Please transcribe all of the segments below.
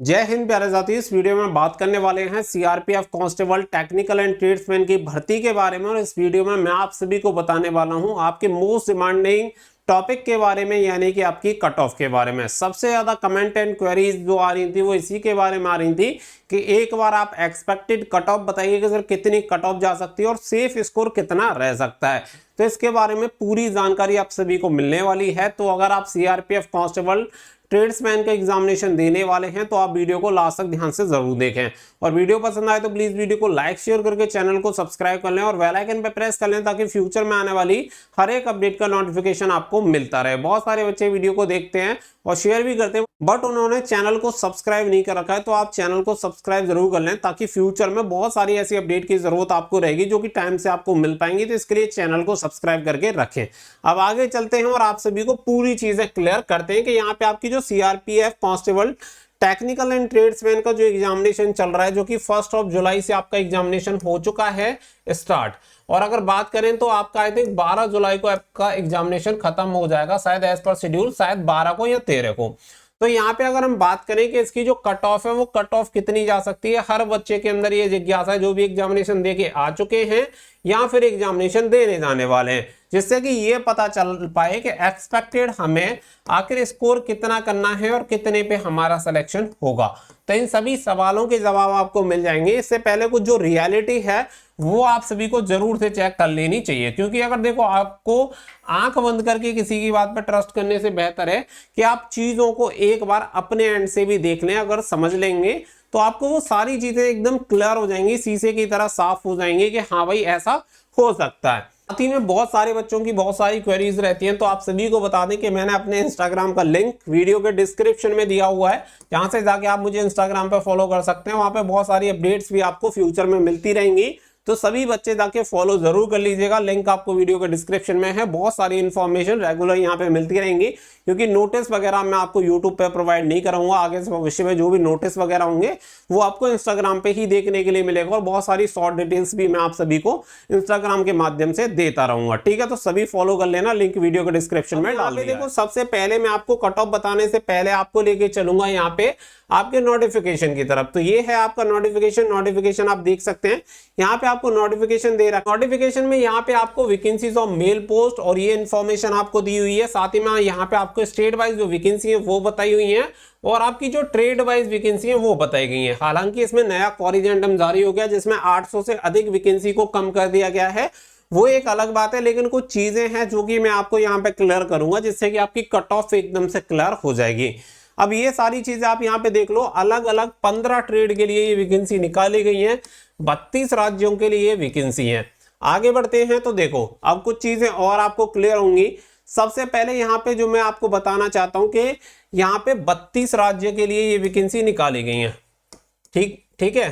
जय हिंद प्यारे साथी। इस वीडियो में बात करने वाले हैं CRPF constable technical and tradesman की भर्ती के बारे में। और इस वीडियो में मैं आप सभी को बताने वाला हूं आपके मोस्ट डिमांडिंग टॉपिक के बारे में, यानी कि आपकी कट ऑफ के बारे में। सबसे ज्यादा कमेंट एंड क्वेरीज जो आ रही थी वो इसी के बारे में आ रही थी कि एक बार आप एक्सपेक्टेड कट ऑफ बताइए कि सर कितनी कट ऑफ जा सकती है और सेफ स्कोर कितना रह सकता है। तो इसके बारे में पूरी जानकारी आप सभी को मिलने वाली है। तो अगर आप सीआरपीएफ कांस्टेबल ट्रेड्समैन का एग्जामिनेशन देने वाले हैं तो आप वीडियो को लास्ट तक ध्यान से जरूर देखें। और वीडियो पसंद आए तो प्लीज वीडियो को लाइक शेयर करके चैनल को सब्सक्राइब कर लें और बेल आइकन पे प्रेस कर लें ताकि फ्यूचर में आने वाली हर एक अपडेट का नोटिफिकेशन आपको मिलता रहे। बहुत सारे बच्चे वीडियो को देखते हैं और शेयर भी करते हैं बट उन्होंने चैनल को सब्सक्राइब नहीं कर रखा है, तो आप चैनल को सब्सक्राइब जरूर कर लें ताकि फ्यूचर में बहुत सारी ऐसी अपडेट की जरूरत आपको रहेगी जो कि टाइम से आपको मिल पाएंगी। तो इसके लिए चैनल को सब्सक्राइब करके रखें। अब आगे चलते हैं और आप सभी को पूरी चीजें क्लियर करते हैं कि यहाँ पे आपकी जो CRPF constable technical and tradesman का जो एग्जामिनेशन चल रहा है, जो कि 1 जुलाई से आपका एग्जामिनेशन हो चुका है स्टार्ट। और अगर बात करें तो आपका आई थिंक 12 जुलाई को आपका एग्जामिनेशन खत्म हो जाएगा, शायद एज पर शेड्यूल शायद 12 को या 13 को। तो यहाँ पे अगर हम बात करें कि इसकी जो कट ऑफ है वो कट ऑफ कितनी जा सकती है, हर बच्चे के अंदर ये जिज्ञासा है जो भी एग्जामिनेशन दे के आ चुके हैं या फिर एग्जामिनेशन देने जाने वाले हैं, जिससे कि ये पता चल पाए कि एक्सपेक्टेड हमें आखिर स्कोर कितना करना है और कितने पे हमारा सिलेक्शन होगा। तो इन सभी सवालों के जवाब आपको मिल जाएंगे। इससे पहले कुछ जो रियलिटी है वो आप सभी को जरूर से चेक कर लेनी चाहिए, क्योंकि अगर देखो आपको आंख बंद करके किसी की बात पर ट्रस्ट करने से बेहतर है कि आप चीजों को एक बार अपने एंड से भी देख लें। अगर समझ लेंगे तो आपको वो सारी चीजें एकदम क्लियर हो जाएंगी, शीशे की तरह साफ हो जाएंगे कि हाँ भाई ऐसा हो सकता है। साथ ही में बहुत सारे बच्चों की बहुत सारी क्वेरीज रहती हैं, तो आप सभी को बता दें कि मैंने अपने इंस्टाग्राम का लिंक वीडियो के डिस्क्रिप्शन में दिया हुआ है, जहां से जाके आप मुझे इंस्टाग्राम पे फॉलो कर सकते हैं। वहां पे बहुत सारी अपडेट्स भी आपको फ्यूचर में मिलती रहेंगी, तो सभी बच्चे जाके फॉलो जरूर कर लीजिएगा। लिंक आपको वीडियो के डिस्क्रिप्शन में है। बहुत सारी इंफॉर्मेशन रेगुलर यहाँ पे मिलती रहेंगी, क्योंकि नोटिस वगैरह मैं आपको यूट्यूब पे प्रोवाइड नहीं कराऊंगा। आगे से भविष्य में जो भी नोटिस वगैरह होंगे वो आपको इंस्टाग्राम पे ही देखने के लिए मिलेगा, और बहुत सारी शॉर्ट डिटेल्स भी मैं आप सभी को इंस्टाग्राम के माध्यम से देता रहूंगा। ठीक है, तो सभी फॉलो कर लेना, लिंक वीडियो के डिस्क्रिप्शन में डाल दिया। देखो सबसे पहले मैं आपको कट ऑफ बताने से पहले आपको लेके चलूंगा यहाँ पे आपके नोटिफिकेशन की तरफ। तो ये है आपका नोटिफिकेशन आप देख सकते हैं यहाँ पे आपको नोटिफिकेशन दे रहा है। नोटिफिकेशन में यहाँ पे आपको वैकेंसीज ऑफ मेल पोस्ट और ये इन्फॉर्मेशन आपको दी हुई है। साथ ही में यहाँ पे आपको स्टेट वाइज जो वैकेंसी है वो बताई हुई है और आपकी जो ट्रेड वाइज वैकेंसी है वो बताई गई है। हालांकि इसमें नया कॉरिजेंडम जारी हो गया जिसमें 800 से अधिक वैकेंसी को कम कर दिया गया है, वो एक अलग बात है। लेकिन कुछ चीजें हैं जो कि मैं आपको यहाँ पे क्लियर करूंगा, जिससे कि आपकी कट ऑफ एकदम से क्लियर हो जाएगी। अब ये सारी चीजें आप यहाँ पे देख लो, अलग अलग 15 ट्रेड के लिए ये वैकेंसी निकाली गई है, 32 राज्यों के लिए वैकेंसी है। आगे बढ़ते हैं तो देखो अब कुछ चीजें और आपको क्लियर होंगी। सबसे पहले यहाँ पे जो मैं आपको बताना चाहता हूं कि यहाँ पे 32 राज्य के लिए ये वैकेंसी निकाली गई है। ठीक है,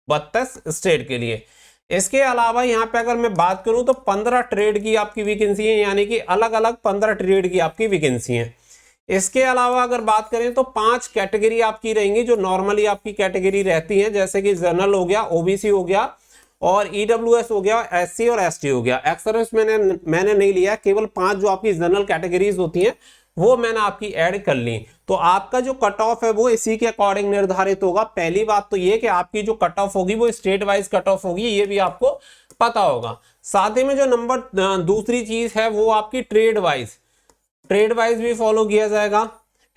32 स्टेट के लिए। इसके अलावा यहाँ पे अगर मैं बात करूं तो 15 ट्रेड की आपकी वैकेंसी है, यानी कि अलग अलग 15 ट्रेड की आपकी वैकेंसी है। इसके अलावा अगर बात करें तो 5 कैटेगरी आपकी रहेंगी जो नॉर्मली आपकी कैटेगरी रहती है, जैसे कि जनरल हो गया, ओबीसी हो गया और ईडब्ल्यूएस हो गया, एससी और एसटी हो गया। एक्स मैंने नहीं लिया, केवल 5 जो आपकी जनरल कैटेगरीज होती हैं वो मैंने आपकी ऐड कर ली। तो आपका जो कट ऑफ है वो इसी के अकॉर्डिंग निर्धारित होगा। पहली बात तो ये कि आपकी जो कट ऑफ होगी वो स्टेट वाइज कट ऑफ होगी, ये भी आपको पता होगा। साथ ही में जो नंबर दूसरी चीज है वो आपकी ट्रेड वाइज भी फॉलो किया जाएगा।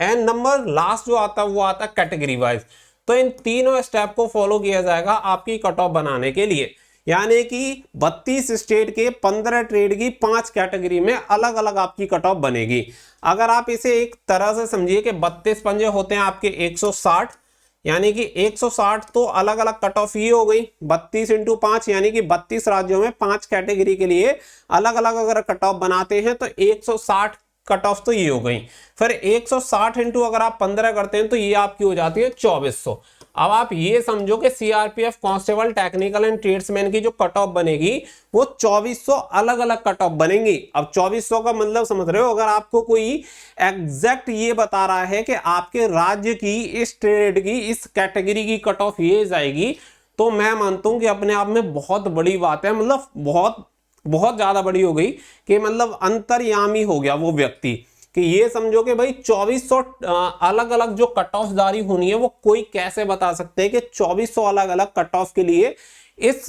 एंड नंबर लास्ट जो आता है वो आता है कैटेगरी वाइज। तो इन तीनों स्टेप को फॉलो किया जाएगा आपकी कट ऑफ बनाने के लिए, यानी कि 32 स्टेट के 15 ट्रेड की 5 कैटेगरी में अलग अलग आपकी कट ऑफ बनेगी। अगर आप इसे एक तरह से समझिए कि 32 पंजे होते हैं आपके 160, यानी कि 160 तो अलग अलग कट ऑफ ही हो गई। 32 × 5 यानी कि 32 राज्यों में 5 कैटेगरी के लिए अलग अलग अगर कट ऑफ बनाते हैं तो 160 कट ऑफ तो ये हो गई। फिर 160 इंटू अगर आप 15 करते हैं तो ये आपकी हो जाती है 2400। अब आप ये समझो कि CRPF constable technical and tradesman की जो कट ऑफ बनेगी वो 2400 अलग अलग कट ऑफ बनेंगी। अब 2400 का मतलब समझ रहे हो, अगर आपको कोई एग्जैक्ट ये बता रहा है कि आपके राज्य की इस ट्रेड की इस कैटेगरी की कट ऑफ ये जाएगी, तो मैं मानता हूं कि अपने आप में बहुत बड़ी बात है। मतलब बहुत ज्यादा बड़ी हो गई कि मतलब अंतर्यामी हो गया वो व्यक्ति, कि ये समझो कि भाई 2400 अलग अलग जो कट ऑफ जारी होनी है वो कोई कैसे बता सकते हैं कि 2400 अलग अलग कट ऑफ के लिए इस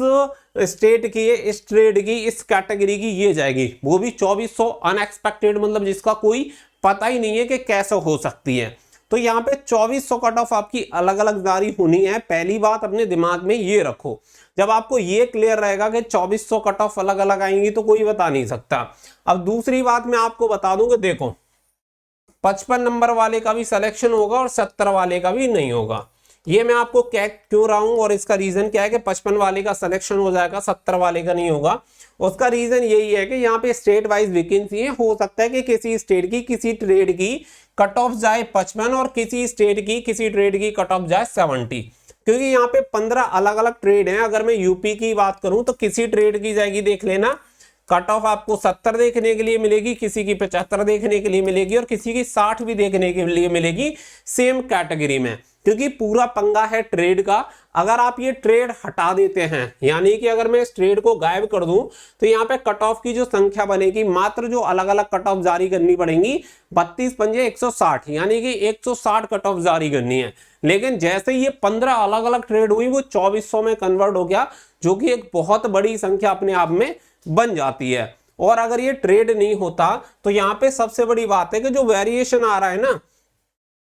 स्टेट की, इस ट्रेड की, इस कैटेगरी की ये जाएगी, वो भी 2400 अनएक्सपेक्टेड, मतलब जिसका कोई पता ही नहीं है कि कैसे हो सकती है। तो यहाँ पे 2400 कट ऑफ आपकी अलग अलग जारी होनी है। पहली बात अपने दिमाग में ये रखो, जब आपको ये क्लियर रहेगा कि 2400 कट ऑफ अलग अलग आएंगी तो कोई बता नहीं सकता। अब दूसरी बात मैं आपको बता दूं कि देखो 55 नंबर वाले का भी सिलेक्शन होगा और 70 वाले का भी नहीं होगा। ये मैं आपको कह क्यों रहा हूं और इसका रीजन क्या है कि 55 वाले का सिलेक्शन हो जाएगा, 70 वाले का नहीं होगा। उसका रीजन यही है कि यहाँ पे स्टेट वाइज वैकेंसी है, हो सकता है कि किसी स्टेट की किसी ट्रेड की कट ऑफ जाए 55 और किसी स्टेट की किसी ट्रेड की कट ऑफ जाए 70, क्योंकि यहाँ पे 15 अलग अलग ट्रेड हैं। अगर मैं यूपी की बात करूं तो किसी ट्रेड की जाएगी, देख लेना, कट ऑफ आपको 70 देखने के लिए मिलेगी, किसी की 75 देखने के लिए मिलेगी और किसी की 60 भी देखने के लिए मिलेगी सेम कैटेगरी में, क्योंकि पूरा पंगा है ट्रेड का। अगर आप ये ट्रेड हटा देते हैं, यानी कि अगर मैं इस ट्रेड को गायब कर दूं, तो यहाँ पे कट ऑफ की जो संख्या बनेगी, मात्र जो अलग अलग कट ऑफ जारी करनी पड़ेंगी 32 पंजे 160, यानी कि 160 कट ऑफ जारी करनी है। लेकिन जैसे ये 15 अलग अलग ट्रेड हुई वो 2400 में कन्वर्ट हो गया, जो कि एक बहुत बड़ी संख्या अपने आप में बन जाती है। और अगर ये ट्रेड नहीं होता तो यहाँ पे सबसे बड़ी बात है कि जो वेरिएशन आ रहा है ना,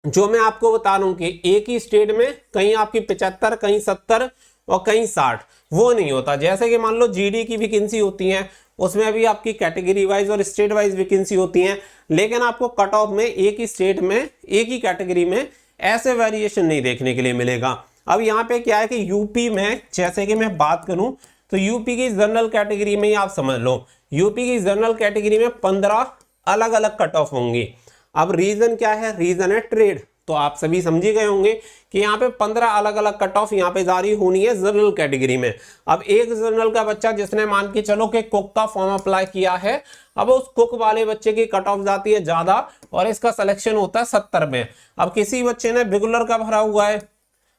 जो मैं आपको बता रहा हूं कि एक ही स्टेट में कहीं आपकी 75, कहीं 70 और कहीं 60, वो नहीं होता। जैसे कि मान लो जीडी की वैकेंसी होती है, उसमें भी आपकी कैटेगरी वाइज और स्टेट वाइज वैकेंसी होती है, लेकिन आपको कट ऑफ में एक ही स्टेट में एक ही कैटेगरी में ऐसे वेरिएशन नहीं देखने के लिए मिलेगा। अब यहाँ पे क्या है कि यूपी में जैसे कि मैं बात करूं तो यूपी की जनरल कैटेगरी में ही आप समझ लो, यूपी की जनरल कैटेगरी में 15 अलग अलग कट ऑफ होंगी। अब रीजन क्या है? रीजन है ट्रेड। तो आप सभी समझे गए होंगे कि यहाँ पे 15 अलग अलग कट ऑफ यहाँ पे जारी होनी है जनरल कैटेगरी में। अब एक जनरल का बच्चा जिसने मान के चलो कि कुक का फॉर्म अप्लाई किया है, अब उस कुक वाले बच्चे की कट ऑफ जाती है ज्यादा और इसका सिलेक्शन होता है 70 में। अब किसी बच्चे ने बिगुलर का भरा हुआ है,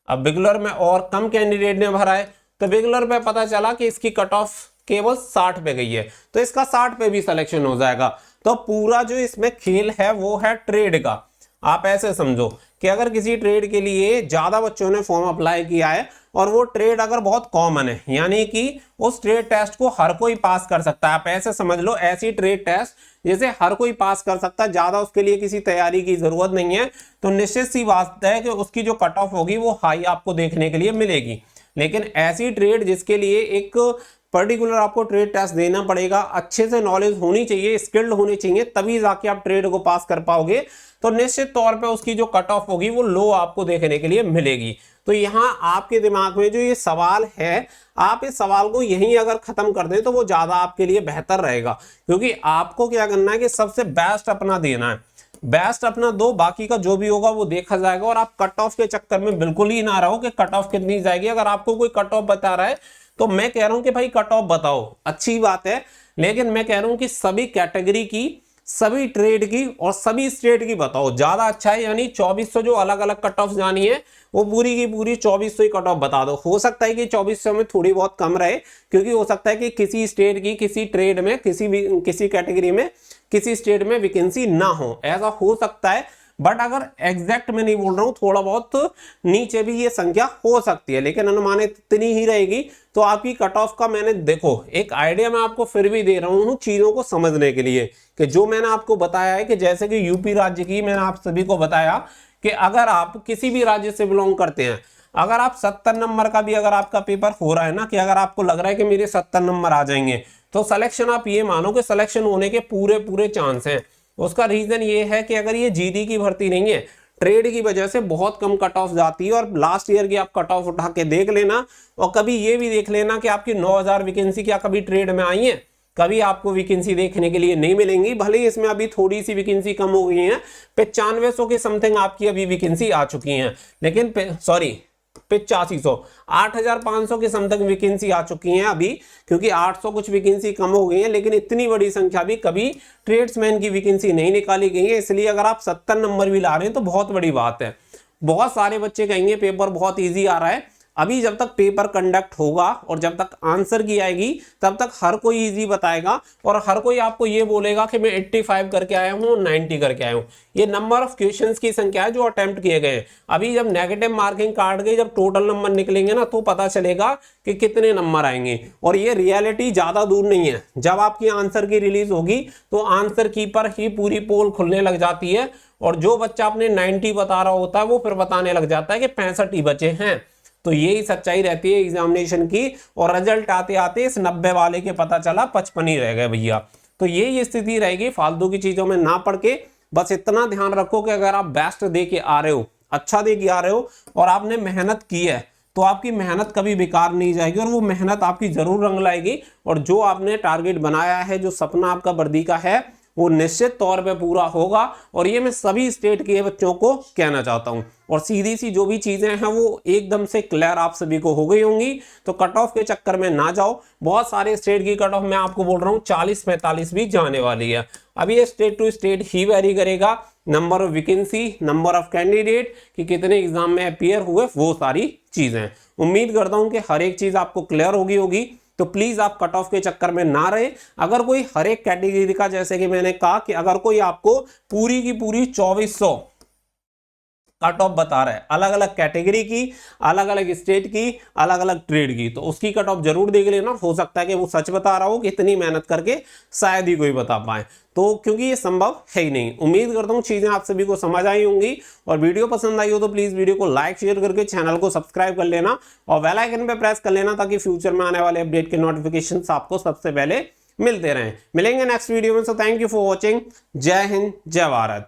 अब बिगुलर में और कम कैंडिडेट ने भरा है, तो बिगुलर पे पता चला कि इसकी कट ऑफ केवल 60 पे गई है, तो इसका 60 पे भी सिलेक्शन हो जाएगा। तो पूरा जो इसमें खेल है वो है ट्रेड का। आप ऐसे समझो कि अगर किसी ट्रेड के लिए ज्यादा बच्चों ने फॉर्म अप्लाई किया है और वो ट्रेड अगर बहुत कॉमन है, यानी कि उस ट्रेड टेस्ट को हर कोई पास कर सकता है, आप ऐसे समझ लो ऐसी ट्रेड टेस्ट जिसे हर कोई पास कर सकता है, ज्यादा उसके लिए किसी तैयारी की जरूरत नहीं है, तो निश्चित सी बात है कि उसकी जो कट ऑफ होगी वो हाई आपको देखने के लिए मिलेगी। लेकिन ऐसी ट्रेड जिसके लिए एक पर्टिकुलर आपको ट्रेड टेस्ट देना पड़ेगा, अच्छे से नॉलेज होनी चाहिए, स्किल्ड होनी चाहिए, तभी जाके आप ट्रेड को पास कर पाओगे, तो निश्चित तौर पे उसकी जो कट ऑफ होगी वो लो आपको देखने के लिए मिलेगी। तो यहाँ आपके दिमाग में जो ये सवाल है, आप इस सवाल को यहीं अगर खत्म कर दें तो वो ज्यादा आपके लिए बेहतर रहेगा, क्योंकि आपको क्या करना है कि सबसे बेस्ट अपना देना है, बेस्ट अपना दो, बाकी का जो भी होगा वो देखा जाएगा। और आप कट ऑफ के चक्कर में बिल्कुल ही ना रहो कि कट ऑफ कितनी जाएगी। अगर आपको कोई कट ऑफ बता रहा है तो मैं कह रहा हूं कि भाई कट ऑफ बताओ, अच्छी बात है, लेकिन मैं कह रहा हूं कि सभी कैटेगरी की, सभी ट्रेड की और सभी स्टेट की बताओ, ज्यादा अच्छा है। यानी 2400 जो अलग अलग कट ऑफ जानी है वो पूरी की पूरी 2400 ही कट ऑफ बता दो। हो सकता है कि 2400 में थोड़ी बहुत कम रहे, क्योंकि हो सकता है कि किसी स्टेट की किसी ट्रेड में किसी कैटेगरी में किसी स्टेट में वैकेंसी ना हो, ऐसा हो सकता है। बट अगर एग्जैक्ट में नहीं बोल रहा हूं, थोड़ा बहुत नीचे भी ये संख्या हो सकती है, लेकिन अनुमानित इतनी ही रहेगी। तो आपकी कट ऑफ का मैंने देखो एक आइडिया मैं आपको फिर भी दे रहा हूं चीजों को समझने के लिए, कि जो मैंने आपको बताया है कि जैसे कि यूपी राज्य की मैंने आप सभी को बताया कि अगर आप किसी भी राज्य से बिलोंग करते हैं, अगर आप 70 नंबर का भी अगर आपका पेपर हो रहा है ना, कि अगर आपको लग रहा है कि मेरे 70 नंबर आ जाएंगे, तो सिलेक्शन आप ये मानो कि सिलेक्शन होने के पूरे चांस हैं। उसका रीजन ये है कि अगर ये जीडी की भर्ती नहीं है, ट्रेड की वजह से बहुत कम कट ऑफ जाती है। और लास्ट ईयर की आप कट ऑफ उठा के देख लेना, और कभी ये भी देख लेना कि आपकी 9000 वैकेंसी क्या कभी ट्रेड में आई है? कभी आपको वैकेंसी देखने के लिए नहीं मिलेंगी। भले ही इसमें अभी थोड़ी सी वैकेंसी कम हो गई है, 9500 के समथिंग आपकी अभी वैकेंसी आ चुकी है, लेकिन 8500 8500 के समथिंग वैकेंसी आ चुकी हैं अभी, क्योंकि 800 कुछ वैकेंसी कम हो गई है, लेकिन इतनी बड़ी संख्या भी कभी ट्रेड्समैन की वैकेंसी नहीं निकाली गई है। इसलिए अगर आप 70 नंबर भी ला रहे हैं तो बहुत बड़ी बात है। बहुत सारे बच्चे कहेंगे पेपर बहुत इजी आ रहा है, अभी जब तक पेपर कंडक्ट होगा और जब तक आंसर की आएगी तब तक हर कोई इजी बताएगा और हर कोई आपको ये बोलेगा कि मैं 85 करके आया हूँ, 90 करके आया हूँ। ये नंबर ऑफ क्वेश्चंस की संख्या है जो अटेम्प्ट किए गए हैं। अभी जब नेगेटिव मार्किंग काट के जब टोटल नंबर निकलेंगे ना तो पता चलेगा कि कितने नंबर आएंगे। और ये रियलिटी ज्यादा दूर नहीं है, जब आपकी आंसर की रिलीज होगी तो आंसर की पर ही पूरी पोल खुलने लग जाती है और जो बच्चा अपने 90 बता रहा होता है वो फिर बताने लग जाता है कि 65 ही बचे हैं। तो यही सच्चाई रहती है एग्जामिनेशन की। और रिजल्ट आते आते इस 90 वाले के पता चला 55 ही रह गए भैया। तो यही स्थिति रहेगी, फालतू की चीजों में ना पड़ के बस इतना ध्यान रखो कि अगर आप बेस्ट दे के आ रहे हो, अच्छा दे के आ रहे हो और आपने मेहनत की है तो आपकी मेहनत कभी बेकार नहीं जाएगी और वो मेहनत आपकी जरूर रंग लाएगी। और जो आपने टारगेट बनाया है, जो सपना आपका वर्दी का है, वो निश्चित तौर पे पूरा होगा। और ये मैं सभी स्टेट के बच्चों को कहना चाहता हूं। और सीधी सी जो भी चीजें हैं वो एकदम से क्लियर आप सभी को हो गई होंगी। तो कट ऑफ के चक्कर में ना जाओ, बहुत सारे स्टेट की कट ऑफ मैं आपको बोल रहा हूँ 40-45 भी जाने वाली है। अभी ये स्टेट टू स्टेट ही वेरी करेगा, number of vacancy, number of candidate कि कितने एग्जाम में अपीयर हुए, वो सारी चीजें। उम्मीद करता हूं कि हर एक चीज आपको क्लियर होगी। तो प्लीज आप कट ऑफ के चक्कर में ना रहे। अगर कोई हर एक कैटेगरी का, जैसे कि मैंने कहा कि अगर कोई आपको पूरी की पूरी 2400 कट ऑफ बता रहा है, अलग अलग कैटेगरी की, अलग अलग स्टेट की, अलग अलग ट्रेड की, तो उसकी कट ऑफ जरूर देख लेना। हो सकता है कि वो सच बता रहा हो कि इतनी मेहनत करके शायद ही कोई बता पाए, तो क्योंकि ये संभव है ही नहीं। उम्मीद करता हूँ चीजें आप सभी को समझ आई होंगी। और वीडियो पसंद आई हो तो प्लीज वीडियो को लाइक शेयर करके चैनल को सब्सक्राइब कर लेना और बेल आइकन पे प्रेस कर लेना ताकि फ्यूचर में आने वाले अपडेट के नोटिफिकेशन आपको सबसे पहले मिलते रहें। मिलेंगे नेक्स्ट वीडियो में। So thank you for watching. जय हिंद, जय भारत।